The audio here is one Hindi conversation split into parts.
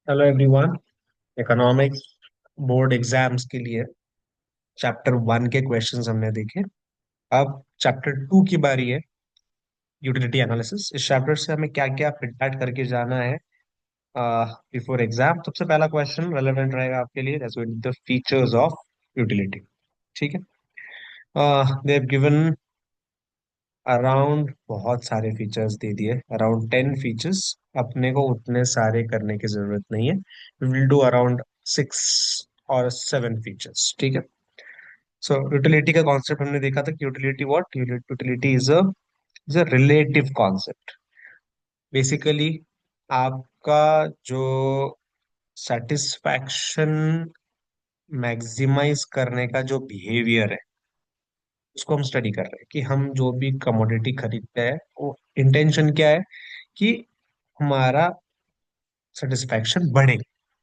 Hello everyone. Economics board exams के लिए चैप्टर 1 के क्वेश्चंस हमने देखे। अब चैप्टर 2 की बारी है, यूटिलिटी एनालिसिस। इस चैप्टर से हमें क्या क्या फिट बैक करके जाना है बिफोर एग्जाम। सबसे पहला क्वेश्चन रेलेवेंट रहेगा आपके लिए, द फीचर्स ऑफ यूटिलिटी। ठीक है। दे हैव गिवन अराउंड बहुत सारे फीचर्स दे दिए, अराउंड 10 फीचर्स। अपने को उतने सारे करने की जरूरत नहीं है। वी विल डू अराउंड 6 और 7 फीचर्स। ठीक है। सो यूटिलिटी का कॉन्सेप्ट हमने देखा था कि utility is a relative concept. Basically आपका जो सेटिस्फैक्शन मैक्सिमाइज करने का जो बिहेवियर है, उसको हम स्टडी कर रहे हैं कि हम जो भी कमोडिटी खरीदते हैं वो इंटेंशन क्या है कि हमारा सेटिस्फैक्शन बढ़े।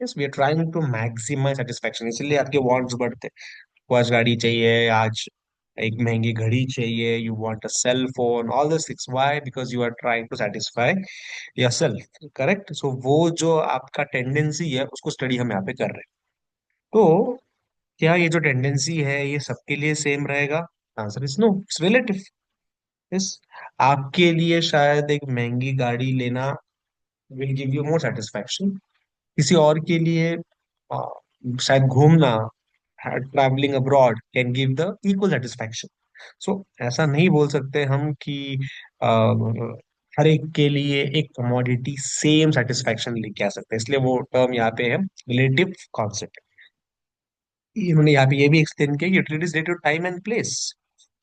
Yes, we are trying to maximise satisfaction, इसलिए आपके वांट्स बढ़ते हैं। को आज गाड़ी चाहिए, आज एक महंगी घड़ी चाहिए, you want a cell phone, all this things. Why? Because you are trying to satisfy yourself. Correct. So वो जो आपका टेंडेंसी है उसको स्टडी हम यहाँ पे कर रहे हैं। तो क्या ये जो टेंडेंसी है ये सबके लिए सेम रहेगा? Answer is no, it's relative. Yes, आपके लिए शायद एक महंगी गाड़ी लेना will give you more satisfaction, किसी और के लिए शायद घूमना, travelling abroad can give the equal satisfaction. So ऐसा नहीं बोल सकते हम कि हर एक के लिए एक कमोडिटी सेम सेटिस्फैक्शन लेके आ सकते हैं, इसलिए वो टर्म यहाँ पे है रिलेटिव कॉन्सेप्ट। इन्होंने यहाँ पे ये भी एक्सप्लेन किया कि utilities related to time and place.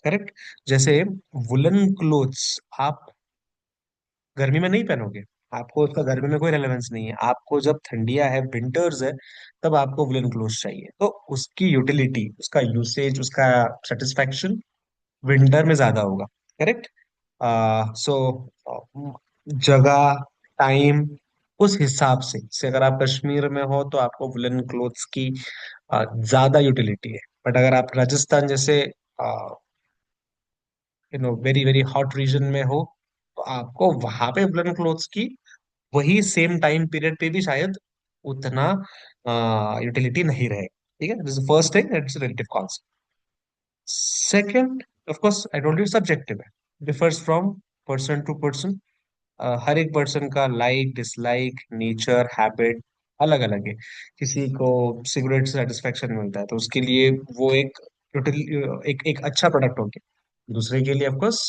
Correct. जैसे वुलन क्लोथ्स आप गर्मी में नहीं पहनोगे, आपको उसका गर्मी में कोई रेलेवेंस नहीं है। आपको जब ठंडियां है, विंटर्स है, तब आपको वुलन क्लोथ चाहिए, तो उसकी यूटिलिटी, उसका यूसेज, उसका सेटिस्फैक्शन विंटर में ज्यादा होगा। करेक्ट। सो जगह, टाइम, उस हिसाब से अगर आप कश्मीर में हो तो आपको वुलन क्लोथ्स की ज्यादा यूटिलिटी है। बट अगर आप राजस्थान जैसे वेरी वेरी हॉट रीजन में हो, तो आपको वहां पे वुलन क्लोथ्स की वही सेम टाइम पीरियड पे भी शायद उतना यूटिलिटी नहीं रहेगा। ठीक है, this first thing, it's relative concept. Second, of course I told you, subjective है, differs from person to person. हर एक पर्सन का लाइक डिसलाइक नेचर हैबिट अलग अलग है। किसी को सिगरेट से सेटिस्फेक्शन मिलता है तो उसके लिए वो एक एक अच्छा प्रोडक्ट हो गया, दूसरे के लिए ऑफकोर्स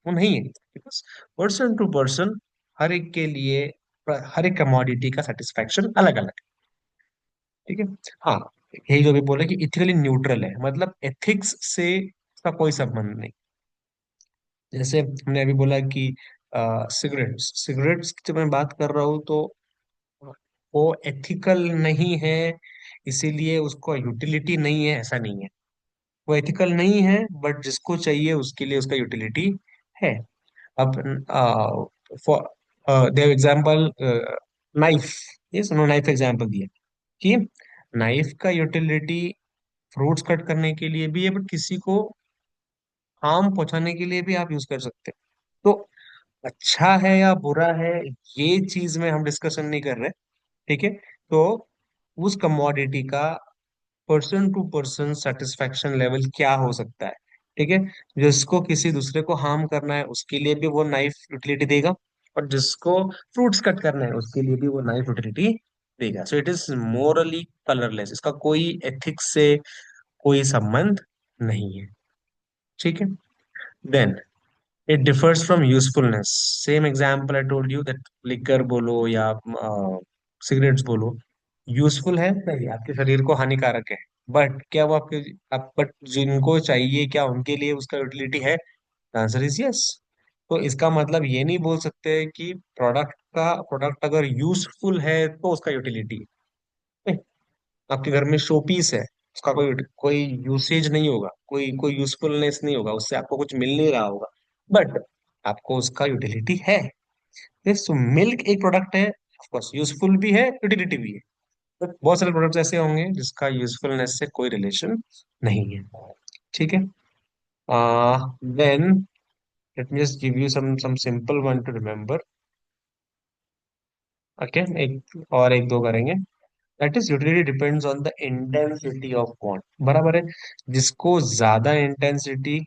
वो नहीं है, बिकॉज पर्सन टू पर्सन हर एक के लिए हर एक कमोडिटी का सेटिस्फेक्शन अलग अलग है। ठीक है। हाँ, यही जो भी बोले कि इथिकली न्यूट्रल है, मतलब एथिक्स से इसका कोई संबंध नहीं। जैसे हमने अभी बोला कि सिगरेट्स सिगरेट्स की जब मैं बात कर रहा हूँ तो वो एथिकल नहीं है, इसीलिए उसको यूटिलिटी नहीं है, ऐसा नहीं है। वो एथिकल नहीं है बट जिसको चाहिए उसके लिए उसका यूटिलिटी है। अब for the example, knife. Yes, उन्होंने नाइफ एग्जाम्पल दिया कि नाइफ का यूटिलिटी फ्रूट्स कट करने के लिए भी है, बट किसी को हार्म पहुंचाने के लिए भी आप यूज कर सकते हैं। तो अच्छा है या बुरा है, ये चीज में हम डिस्कशन नहीं कर रहे। ठीक है। तो उस कमोडिटी का person to person satisfaction level क्या हो सकता है? ठीक है। जिसको किसी दूसरे को हार्म करना है उसके लिए भी वो नाइफ यूटिलिटी देगा, और जिसको फ्रूट्स कट करना है उसके लिए भी वो नाइफ यूटिलिटी देगा। So it is morally colourless, इसका कोई एथिक्स से कोई संबंध नहीं है। ठीक है। Then it differs from usefulness. Same example I told you that liquor बोलो या सिगरेट्स बोलो, यूजफुल है नहीं, आपके शरीर को हानिकारक है, बट क्या वो आपके आप बट जिनको चाहिए क्या उनके लिए उसका यूटिलिटी है? Answer is yes. तो इसका मतलब ये नहीं बोल सकते कि प्रोडक्ट अगर यूजफुल है तो उसका यूटिलिटी है। आपके घर में शो पीस है, उसका कोई कोई यूसेज नहीं होगा, कोई कोई यूजफुलनेस नहीं होगा, उससे आपको कुछ मिल नहीं रहा होगा, बट आपको उसका यूटिलिटी है। तो मिल्क एक प्रोडक्ट है, ऑफकोर्स यूजफुल भी है, यूटिलिटी भी है, बट बहुत सारे प्रोडक्ट्स ऐसे होंगे जिसका यूजफुलनेस से कोई रिलेशन नहीं है। ठीक है। Then let me just give you some simple one to remember. Okay, एक और एक दो करेंगे। That is utility depends on the intensity of bond. बराबर है। जिसको ज्यादा इंटेंसिटी,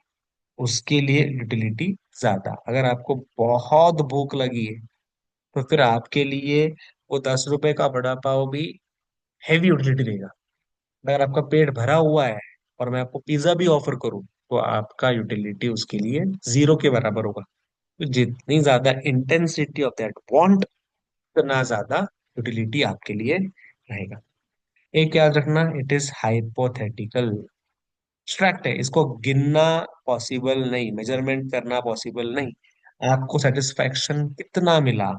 उसके लिए यूटिलिटी ज्यादा। अगर आपको बहुत भूख लगी है तो फिर आपके लिए वो 10 रुपए का बड़ा पाव भी हैवी यूटिलिटी देगा। अगर आपका पेट भरा हुआ है और मैं आपको पिज्जा भी ऑफर करूं तो आपका यूटिलिटी उसके लिए जीरो के बराबर होगा। तो जितनी ज्यादा इंटेंसिटी ऑफ दैट बॉन्ड, उतना ज्यादा यूटिलिटी आपके लिए रहेगा। एक याद रखना, इट इज हाइपोथेटिकल, एब्स्ट्रैक्ट है, इसको गिनना पॉसिबल नहीं, मेजरमेंट करना पॉसिबल नहीं। आपको सेटिस्फैक्शन कितना मिला,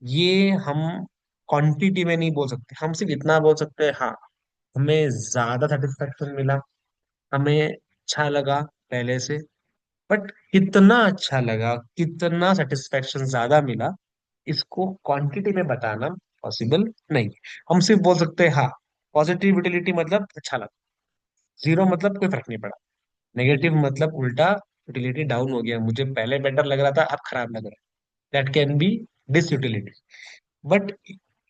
ये हम क्वांटिटी में नहीं बोल सकते। हम सिर्फ इतना बोल सकते हैं, हाँ हमें ज्यादा सेटिस्फैक्शन मिला, हमें अच्छा लगा पहले से। बट कितना अच्छा लगा, कितना सेटिस्फेक्शन ज्यादा मिला, इसको क्वांटिटी में बताना पॉसिबल नहीं। हम सिर्फ बोल सकते हैं हाँ, पॉजिटिव यूटिलिटी मतलब अच्छा लगा, जीरो मतलब कोई फर्क नहीं पड़ा, नेगेटिव मतलब उल्टा यूटिलिटी डाउन हो गया, मुझे पहले बेटर लग रहा था अब खराब लग रहा है, that can be disutility. But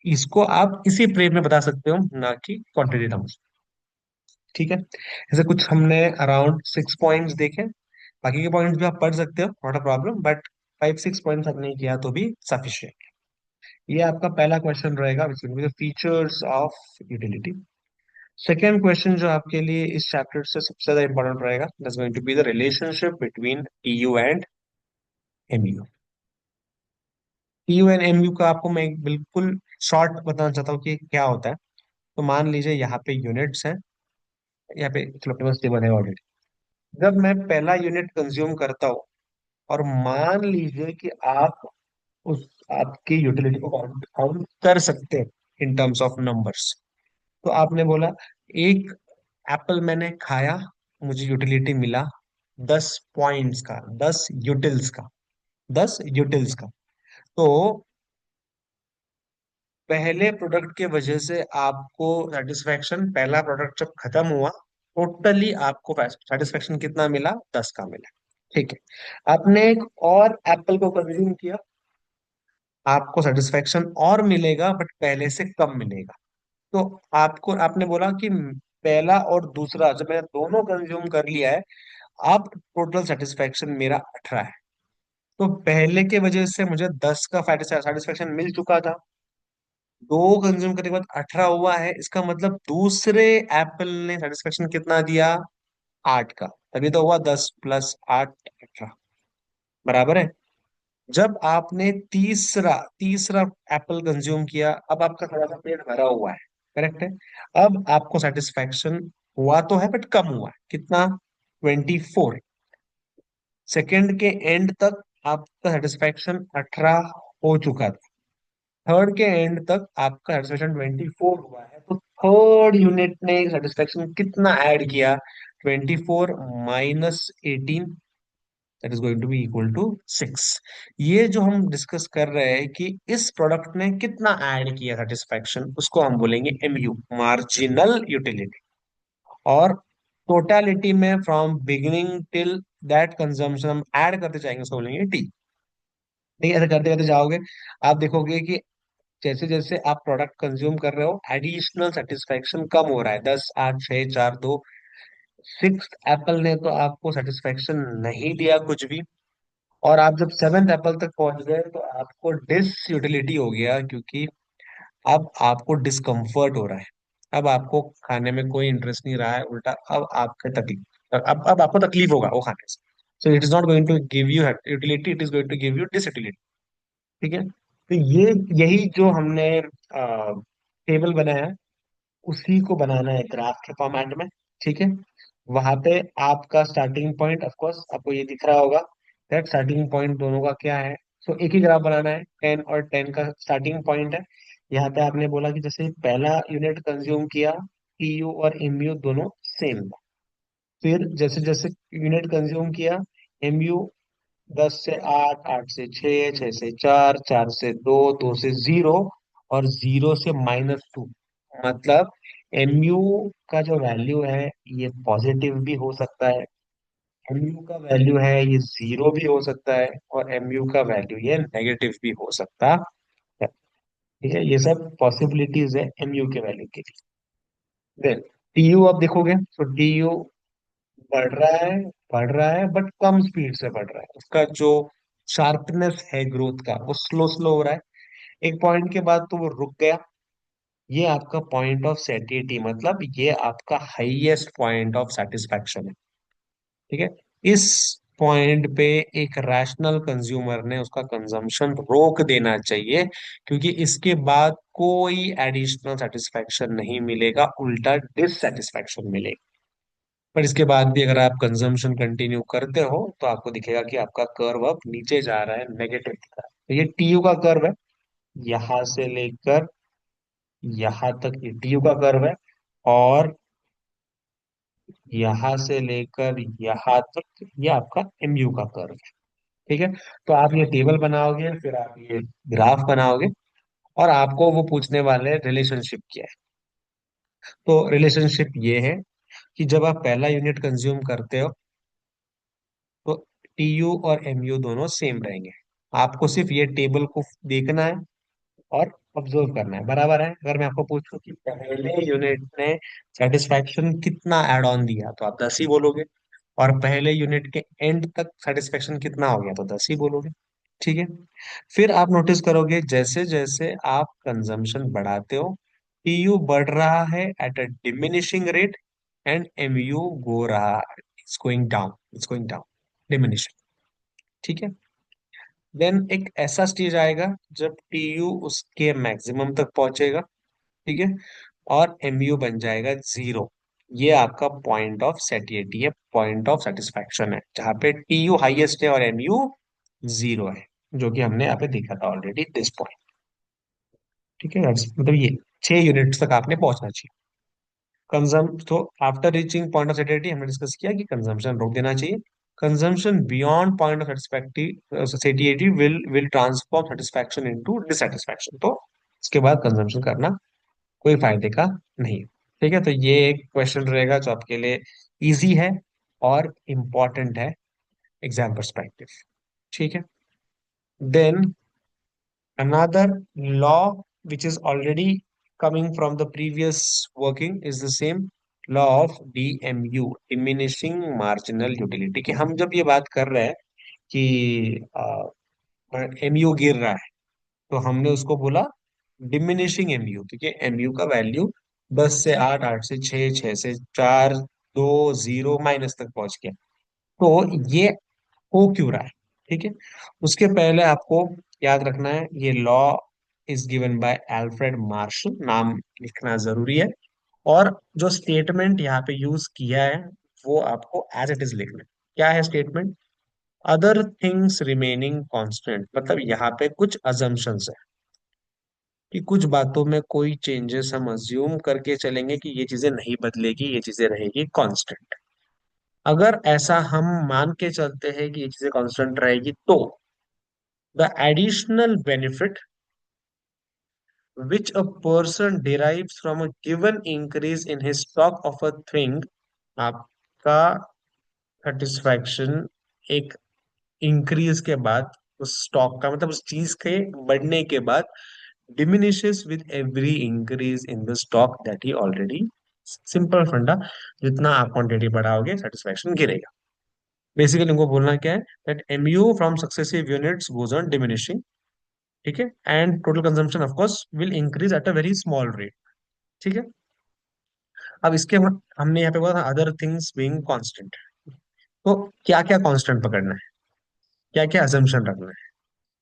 इसको आप इसी फ्रेम में बता सकते हो, ना कि क्वांटिटी टर्म्स। ठीक है। ऐसे कुछ हमने अराउंड 6 पॉइंट्स देखे। बाकी के पॉइंट्स भी आप पढ़ सकते हो, not a problem, but 5 6 points आपने किया तो भी सफिशिएंट। ये आपका पहला क्वेश्चन रहेगा, which will be the features of utility. Second question जो आपके लिए इस चैप्टर से सबसे ज्यादा इंपॉर्टेंट रहेगा, that's going to be the relationship between TU and MU. TU and MU का आपको मैं एक बिल्कुल शॉर्ट बताना चाहता हूँ कि क्या होता है। तो मान लीजिए यहाँ पे यूनिट्स हैं, यहाँ पे चलो अपने पास टेबल है ऑलरेडी। जब मैं पहला यूनिट कंज्यूम करता हूँ, और मान लीजिए कि आप उस आपकी यूटिलिटी को काउंट कर सकते हैं इन टर्म्स ऑफ नंबर्स। तो आपने बोला एक एप्पल मैंने खाया, मुझे यूटिलिटी मिला 10 पॉइंट्स का, 10 यूटिल्स का। तो पहले प्रोडक्ट के वजह से आपको सेटिस्फेक्शन, पहला प्रोडक्ट जब खत्म हुआ, टोटली आपको सेटिस्फेक्शन कितना मिला, 10 का मिला। ठीक है। आपने एक और एप्पल को कंज्यूम किया, आपको सेटिस्फेक्शन और मिलेगा बट पहले से कम मिलेगा। तो आपको, आपने बोला कि पहला और दूसरा जब मैंने दोनों कंज्यूम कर लिया है, अब टोटल सेटिस्फेक्शन मेरा 18 है। तो पहले के वजह से मुझे 10 का सेटिस्फेक्शन मिल चुका था, दो कंज्यूम करने के बाद 18 हुआ है, इसका मतलब दूसरे एप्पल ने सेटिस्फेक्शन कितना दिया, 8 का। तभी तो हुआ 10 + 8 18 बराबर है। जब आपने तीसरा तीसरा एप्पल कंज्यूम किया, अब आपका थोड़ा सा पेट भरा हुआ है, करेक्ट है। अब आपको सेटिस्फैक्शन हुआ तो है बट कम हुआ है, कितना, 24। सेकेंड के एंड तक आपका सेटिस्फैक्शन 18 हो चुका था, थर्ड के एंड तक आपका सेटिस्फैक्शन 24 हुआ है। तो थर्ड यूनिट ने सेटिस्फैक्शन कितना ऐड किया, 24 - 18, that is going to be equal to 6। ये जो हम डिस्कस कर रहे हैं कि इस प्रोडक्ट ने कितना ऐड किया सेटिस्फैक्शन, उसको हम बोलेंगे एमयू, मार्जिनल यूटिलिटी। और टोटालिटी में from beginning till that consumption हम ऐड करते जाएंगे, उसको बोलेंगे टी। ठीक है, ऐसे करते करते जाओगे, आप देखोगे कि जैसे जैसे आप प्रोडक्ट कंज्यूम कर रहे हो, एडिशनल सेटिस्फैक्शन कम हो रहा है। 10 8 6 4 2, सिक्स एप्पल ने तो आपको सेटिस्फैक्शन नहीं दिया कुछ भी, और आप जब सेवेंथ एप्पल तक पहुंच गए तो आपको डिस यूटिलिटी हो गया, क्योंकि अब आपको डिस्कम्फर्ट हो रहा है, अब आपको खाने में कोई इंटरेस्ट नहीं रहा है, उल्टा अब आपके तकलीफ, अब आपको तकलीफ होगा वो खाने से। So it is not going to give you utility, it is going to give you disutility. ठीक है। तो ये, यही जो हमने टेबल बनाया है, उसी को बनाना है ग्राफ के फॉर्मेट में। ठीक है। वहां पे आपका स्टार्टिंग पॉइंट, ऑफ कोर्स आपको ये दिख रहा होगा, दैट स्टार्टिंग पॉइंट दोनों का क्या है। सो एक ही ग्राफ बनाना है, 10 और 10 का स्टार्टिंग पॉइंट है। यहाँ पे आपने बोला कि जैसे पहला यूनिट कंज्यूम किया, टीयू और एमयू दोनों सेम। फिर जैसे जैसे यूनिट कंज्यूम किया, एमयू 10 से 8, 8 से 6, 6 से 4, 4 से 2, 2 से 0, और 0 से -2। मतलब एमयू का जो वैल्यू है ये पॉजिटिव भी हो सकता है, एमयू का वैल्यू है ये जीरो भी हो सकता है, और एमयू का वैल्यू ये नेगेटिव भी हो सकता है। ठीक है, ये सब पॉसिबिलिटीज है एमयू के वैल्यू के लिए। देन टीयू आप देखोगे तो टीयू बढ़ रहा है, बढ़ रहा है बट कम स्पीड से बढ़ रहा है, उसका जो शार्पनेस है ग्रोथ का वो स्लो स्लो हो रहा है। एक पॉइंट के बाद तो वो रुक गया। ये आपका पॉइंट ऑफ सेटिएटी, मतलब ये आपका हाईएस्ट पॉइंट ऑफ सेटिस्फैक्शन है। ठीक है, इस पॉइंट पे एक रैशनल कंज्यूमर ने उसका कंजम्पशन रोक देना चाहिए, क्योंकि इसके बाद कोई एडिशनल सेटिस्फैक्शन नहीं मिलेगा, उल्टा डिससेटिस्फैक्शन मिलेगा। पर इसके बाद भी अगर आप कंजम्पशन कंटिन्यू करते हो तो आपको दिखेगा कि आपका कर्व अब नीचे जा रहा है, नेगेटिव दिख रहा है। तो ये टीयू का कर्व है, यहां से लेकर यहां तक ये टीयू का कर्व है, और यहां से लेकर यहां तक ये आपका एमयू का कर्व है। ठीक है, तो आप ये टेबल बनाओगे, फिर आप ये ग्राफ बनाओगे, और आपको वो पूछने वाले रिलेशनशिप क्या है। तो रिलेशनशिप ये है कि जब आप पहला यूनिट कंज्यूम करते हो तो टीयू और एमयू दोनों सेम रहेंगे। आपको सिर्फ ये टेबल को देखना है और ऑब्जर्व करना है, बराबर है। अगर मैं आपको पूछूं कि पहले यूनिट ने सेटिस्फैक्शन कितना एड ऑन दिया तो आप 10 ही बोलोगे, और पहले यूनिट के एंड तक सेटिस्फेक्शन कितना हो गया तो 10 ही बोलोगे। ठीक है, फिर आप नोटिस करोगे जैसे जैसे आप कंजम्पशन बढ़ाते हो, टीयू बढ़ रहा है at a diminishing rate, and MU go रहा it's going down, it's going down, diminishing. ठीक है, देन एक ऐसा स्टेज आएगा जब टीयू उसके मैक्सिमम तक पहुंचेगा। ठीक है, और एमयू बन जाएगा जीरो। ये आपका पॉइंट ऑफ सेटिएटी है, पॉइंट ऑफ सेटिस्फैक्शन है, जहां पे टीयू हाईएस्ट है और एमयू जीरो है, जो कि हमने यहाँ पे देखा था ऑलरेडी दिस पॉइंट। ठीक है, मतलब ये 6 यूनिट्स तक आपने पहुंचना चाहिए। कंजम तो after reaching point of satiety हमने डिस्कस किया कि कंजम्पशन रोक देना चाहिए। Consumption beyond point of satiety will transform satisfaction into dissatisfaction. तो इसके बाद कंजम्पशन करना कोई फायदे का नहीं। ठीक है, तो ये एक क्वेश्चन रहेगा जो आपके लिए इजी है और इम्पोर्टेंट है एग्जाम परस्पेक्टिव। ठीक है, then another law which is already coming from the previous working is the same law of DMU, diminishing marginal utility। कि हम जब ये बात कर रहे हैं कि एमयू गिर रहा है, तो हमने उसको बोला डिमिनिशिंग एमयू, क्योंकि एमयू का वैल्यू 10 से 8, 8 से 6, 6 से 4, 2 0 माइनस तक पहुंच गया। तो ये हो क्यों रहा है? ठीक है, उसके पहले आपको याद रखना है ये law is given by Alfred Marshall, नाम लिखना जरूरी है। और जो स्टेटमेंट यहाँ पे यूज किया है वो आपको एज इट इज लिखना है। क्या है statement? Other things remaining constant, मतलब यहाँ पे कुछ अजम्पशंस है कि कुछ बातों में कोई चेंजेस हम अज्यूम करके चलेंगे कि ये चीजें नहीं बदलेगी, ये चीजें रहेगी कांस्टेंट। अगर ऐसा हम मान के चलते हैं कि ये चीजें कांस्टेंट रहेगी, तो the additional benefit which a person derives from a given increase in his stock of a thing, आपका सेटिस्फैक्शन एक इंक्रीज के बाद, उस स्टॉक का मतलब उस चीज के बढ़ने के बाद, diminishes with every increase in the stock that he already, simple फंडा, जितना आप क्वांटिटी बढ़ाओगे सेटिस्फैक्शन गिरेगा। बेसिकली इनको बोलना क्या है, that MU from successive units goes on diminishing. ठीक है, and total consumption of course will increase at a very small rate. ठीक है, अब इसके हमने यहाँ पे बोला था अदर थिंग्स बीइंग कांस्टेंट। तो क्या क्या कांस्टेंट पकड़ना है, क्या क्या अजम्पशन रखना है?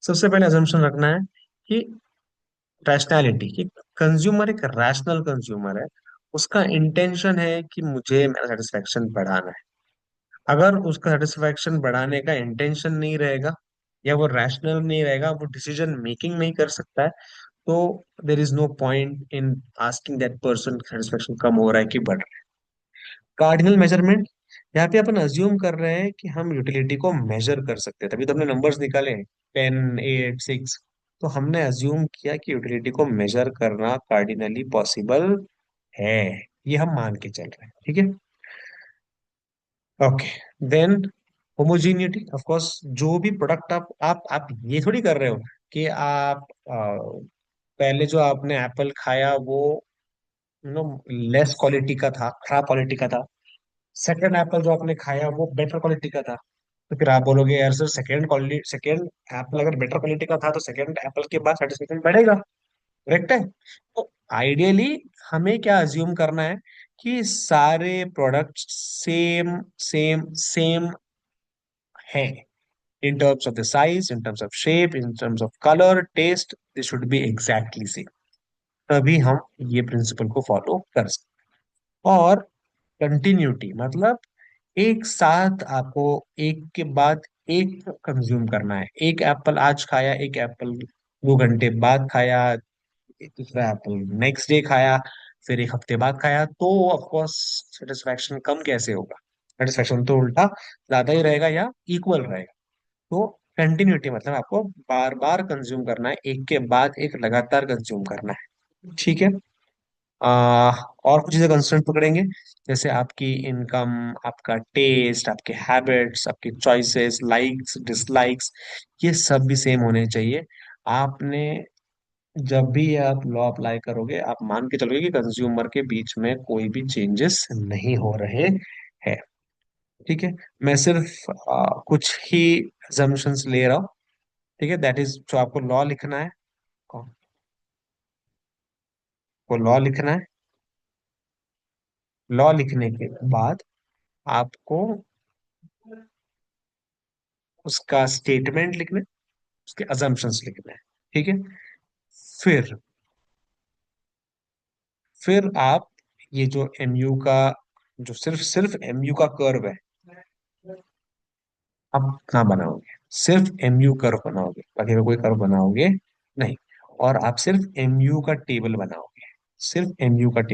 सबसे पहले अजम्पशन रखना है कि रैशनैलिटी, कि कंज्यूमर एक रैशनल कंज्यूमर है, उसका इंटेंशन है कि मुझे मेरा सेटिस्फेक्शन बढ़ाना है। अगर उसका सेटिस्फेक्शन बढ़ाने का इंटेंशन नहीं रहेगा, या वो रैशनल नहीं रहेगा, वो डिसीजन मेकिंग नहीं कर सकता है, तो there is no point in asking that person satisfaction कम हो रहा है कि बढ़ रहा है। कार्डिनल मेजरमेंट, यहाँ पे अपन अज्यूम कर रहे हैं कि हम यूटिलिटी को मेजर कर सकते हैं, तभी तो हमने नंबर्स निकाले हैं 10, 8, 6। तो हमने अज्यूम किया कि यूटिलिटी को मेजर करना कार्डिनली पॉसिबल है, ये हम मान के चल रहे हैं। ठीक है, okay, then homogeneity, of course जो भी प्रोडक्ट आप ये थोड़ी कर रहे हो कि आप पहले जो आपने एप्पल खाया वो नो लेस क्वालिटी का था, खराब क्वालिटी का था। सेकंड एप्पल जो आपने खाया वो बेटर क्वालिटी का था। तो फिर आप बोलोगे यार sir, second quality, second Apple अगर बेटर क्वालिटी का था तो सेकंड एप्पल के बाद सेटिस्फेक्शन बढ़ेगा। करेक्ट है। तो आइडियली हमें क्या अज्यूम करना है कि सारे प्रोडक्ट सेम सेम सेम है, in terms of the size, in terms of shape, in terms of color, taste, they should be exactly same। तभी हम ये प्रिंसिपल को फॉलो कर सकते हैं। और कंटिन्यूटी मतलब एक साथ आपको एक के बाद एक कंज्यूम करना है। एक एप्पल आज खाया, एक एप्पल 2 घंटे बाद खाया, दूसरा एप्पल नेक्स्ट डे खाया, फिर एक हफ्ते बाद खाया, तो ऑफ कोर्स सेटिस्फैक्शन कम कैसे होगा? सेटिस्फैक्शन तो उल्टा ज्यादा ही रहेगा या इक्वल रहेगा। तो कंटिन्यूटी मतलब आपको बार बार कंज्यूम करना है, एक के बाद एक लगातार कंज्यूम करना है। ठीक है। और कुछ चीजें कंस्ट्रेंट पकड़ेंगे, जैसे आपकी इनकम, आपका टेस्ट, आपके हैबिट्स, आपकी चॉइसेस, लाइक्स डिसलाइक्स, ये सब भी सेम होने चाहिए। आपने जब भी आप लॉ अप्लाई करोगे, आप मान के चलोगे कि कंज्यूमर के बीच में कोई भी चेंजेस नहीं हो रहे हैं। ठीक है। मैं सिर्फ कुछ ही assumptions ले रहा हूँ। ठीक है, दैट इज जो आपको लॉ लिखना है, वो लॉ लिखना है। लॉ लिखने के बाद आपको उसका स्टेटमेंट लिखना है, उसके अजम्पशंस लिखना है। ठीक है। फिर फिर आप ये जो एमयू का, जो सिर्फ सिर्फ एमयू का कर्व है, आप ना बनाओगे, सिर्फ एमयू कर्व बनाओगे, बाकी में कोई कर्व बनाओगे नहीं। और आप सिर्फ एमयू का टेबल बनाओगे, सिर्फ एमयू का